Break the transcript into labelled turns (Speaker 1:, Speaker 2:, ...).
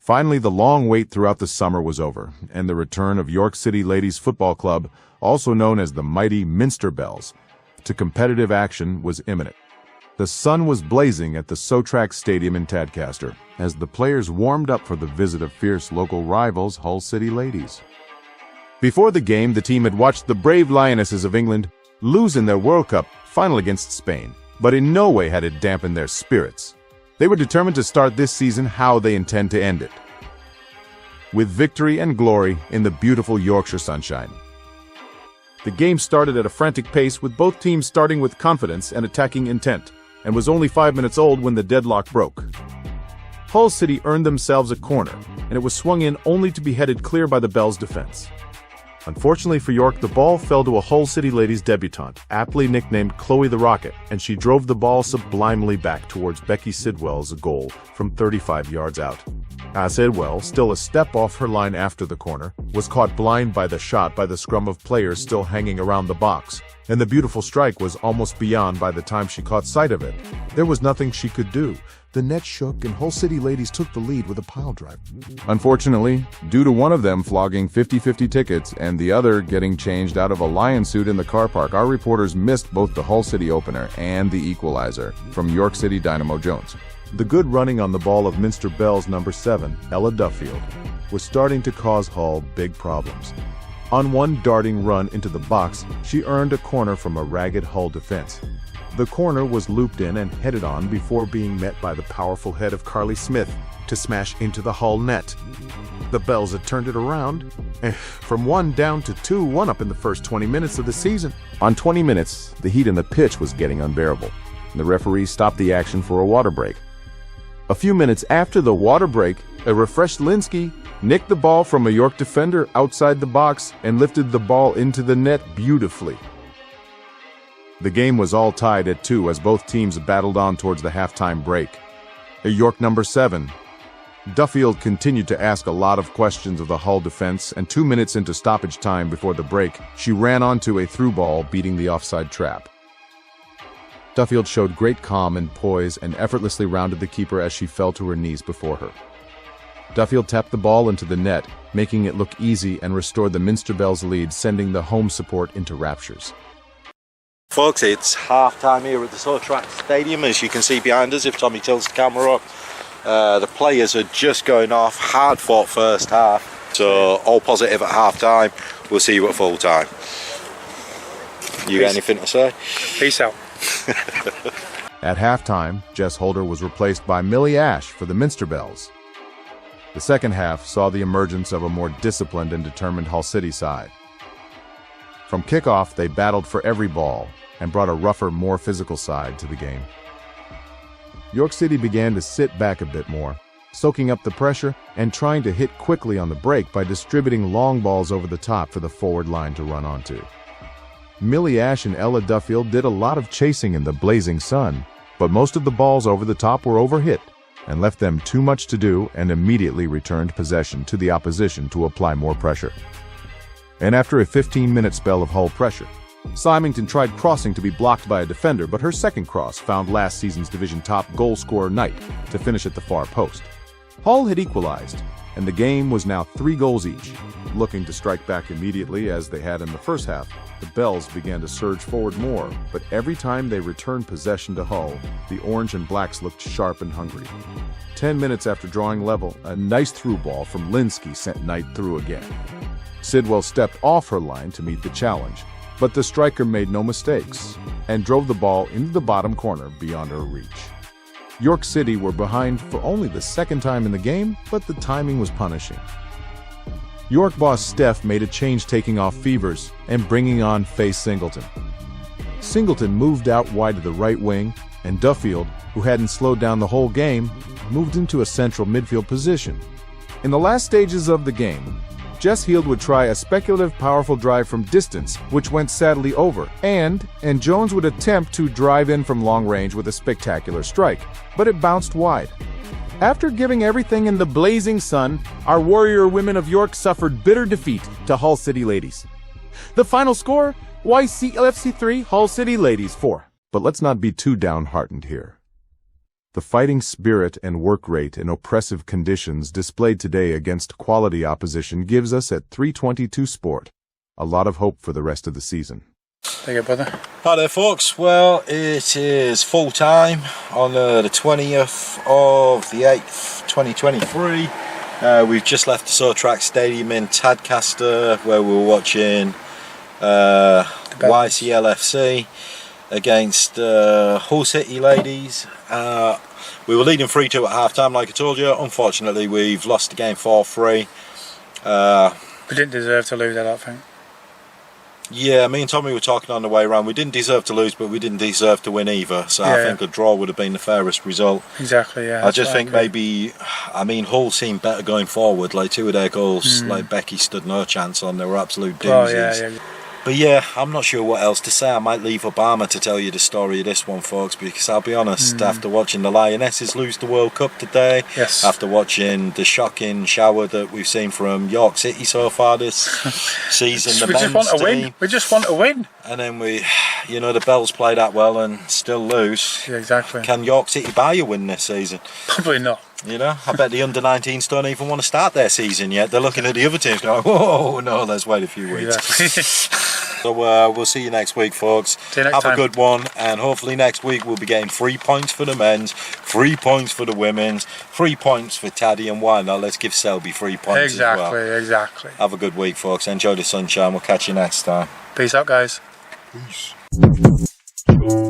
Speaker 1: Finally, the long wait throughout the summer was over, and the return of York City Ladies Football Club, also known as the mighty Minster Belles, to competitive action was imminent. The sun was blazing at the So-Trak Stadium in Tadcaster as the players warmed up for the visit of fierce local rivals Hull City Ladies. Before the game, the team had watched the brave Lionesses of England lose in their World Cup final against Spain, but in no way had it dampened their spirits. They were determined to start this season how they intend to end it, with victory and glory in the beautiful Yorkshire sunshine. The game started at a frantic pace, with both teams starting with confidence and attacking intent, and was only 5 minutes old when the deadlock broke. Hull City earned themselves a corner, and it was swung in only to be headed clear by the Belles' defense. Unfortunately for York, the ball fell to a Hull City Ladies debutante, aptly nicknamed Chloe the Rocket, and she drove the ball sublimely back towards Becky Sidwell's goal from 35 yards out. Sidwell, still a step off her line after the corner, was caught blind by the shot by the scrum of players still hanging around the box, and the beautiful strike was almost beyond by the time she caught sight of it. There was nothing she could do. The net shook and Hull City Ladies took the lead with a pile drive. Unfortunately, due to one of them flogging 50-50 tickets and the other getting changed out of a lion suit in the car park, our reporters missed both the Hull City opener and the equalizer from York City Dynamo Jones. The good running on the ball of Minster Belles number 7, Ella Duffield, was starting to cause Hull big problems. On one darting run into the box, she earned a corner from a ragged Hull defense. The corner was looped in and headed on before being met by the powerful head of Carly Smith to smash into the Hull net. The Belles had turned it around, from 1 down to 2-1 up in the first 20 minutes of the season. On 20 minutes, the heat in the pitch was getting unbearable. The referee stopped the action for a water break. A few minutes after the water break, a refreshed Linsky nicked the ball from a York defender outside the box and lifted the ball into the net beautifully. The game was all tied at 2 as both teams battled on towards the halftime break. York number 7, Duffield continued to ask a lot of questions of the Hull defense, and 2 minutes into stoppage time before the break, she ran onto a through ball, beating the offside trap. Duffield showed great calm and poise and effortlessly rounded the keeper as she fell to her knees before her. Duffield tapped the ball into the net, making it look easy, and restored the Minster Belles lead, sending the home support into raptures.
Speaker 2: Folks, it's half-time here at the So-Trak Stadium, as you can see behind us if Tommy tilts the camera up. The players are just going off, hard-fought first half, so all positive at half-time. We'll see you at full-time. You got anything to say?
Speaker 3: Peace out.
Speaker 1: At halftime, Jess Holder was replaced by Millie Ash for the Minster Belles. The second half saw the emergence of a more disciplined and determined Hull City side. From kickoff, they battled for every ball and brought a rougher, more physical side to the game. York City began to sit back a bit more, soaking up the pressure and trying to hit quickly on the break by distributing long balls over the top for the forward line to run onto. Millie Ash and Ella Duffield did a lot of chasing in the blazing sun, but most of the balls over the top were overhit and left them too much to do, and immediately returned possession to the opposition to apply more pressure. And after a 15-minute spell of Hull pressure, Symington tried crossing to be blocked by a defender, but her second cross found last season's division top goal scorer Knight to finish at the far post. Hull had equalized, and the game was now 3 goals each. Looking to strike back immediately as they had in the first half, the Belles began to surge forward more, but every time they returned possession to Hull, the orange and blacks looked sharp and hungry. 10 minutes after drawing level, a nice through ball from Linsky sent Knight through again. Sidwell stepped off her line to meet the challenge, but the striker made no mistakes and drove the ball into the bottom corner beyond her reach. York City were behind for only the second time in the game, but the timing was punishing. York boss Steph made a change, taking off Fevers and bringing on Faye Singleton. Singleton moved out wide to the right wing, and Duffield, who hadn't slowed down the whole game, moved into a central midfield position. In the last stages of the game, Jess Heald would try a speculative, powerful drive from distance, which went sadly over, and Jones would attempt to drive in from long range with a spectacular strike, but it bounced wide. After giving everything in the blazing sun, our warrior women of York suffered bitter defeat to Hull City Ladies. The final score, YCLFC 3, Hull City Ladies 4. But let's not be too downhearted here. The fighting spirit and work rate in oppressive conditions displayed today against quality opposition gives us at 322 Sport a lot of hope for the rest of the season.
Speaker 3: There you go, brother.
Speaker 2: Hi there, folks. Well, it is full time on the 20th of the 8th, 2023. We've just left the So-Trak Stadium in Tadcaster, where we were watching YCLFC against Hull City ladies. We were leading 3-2 at half time, like I told you. Unfortunately, we've lost the game 4-3.
Speaker 3: We didn't deserve to lose, I don't think.
Speaker 2: Yeah, me and Tommy were talking on the way around. We didn't deserve to lose, but we didn't deserve to win either. So I think a draw would have been the fairest result.
Speaker 3: Exactly, yeah.
Speaker 2: I just think maybe, I mean, Hull seemed better going forward. Like 2 of their goals, like Becky stood no chance on. They were absolute doozies.
Speaker 3: Oh, yeah.
Speaker 2: But yeah, I'm not sure what else to say. I might leave Obama to tell you the story of this one, folks, because I'll be honest, after watching the Lionesses lose the World Cup today, after watching the shocking shower that we've seen from York City so far this season,
Speaker 3: we just want to win. We just want to win.
Speaker 2: And then the Belles play that well and still lose.
Speaker 3: Yeah, exactly.
Speaker 2: Can York City buy a win this season?
Speaker 3: Probably not.
Speaker 2: I bet the under-19s don't even want to start their season yet. They're looking at the other teams going, whoa, no, let's wait a few weeks.
Speaker 3: Exactly.
Speaker 2: So we'll see you next week, folks.
Speaker 3: See you next
Speaker 2: Have
Speaker 3: time.
Speaker 2: a good one, and hopefully next week we'll be getting 3 points for the men's, 3 points for the women's, 3 points for Taddy, and why not? Let's give Selby 3 points as well.
Speaker 3: Exactly.
Speaker 2: Have a good week, folks. Enjoy the sunshine. We'll catch you next time.
Speaker 3: Peace out, guys.
Speaker 2: Peace.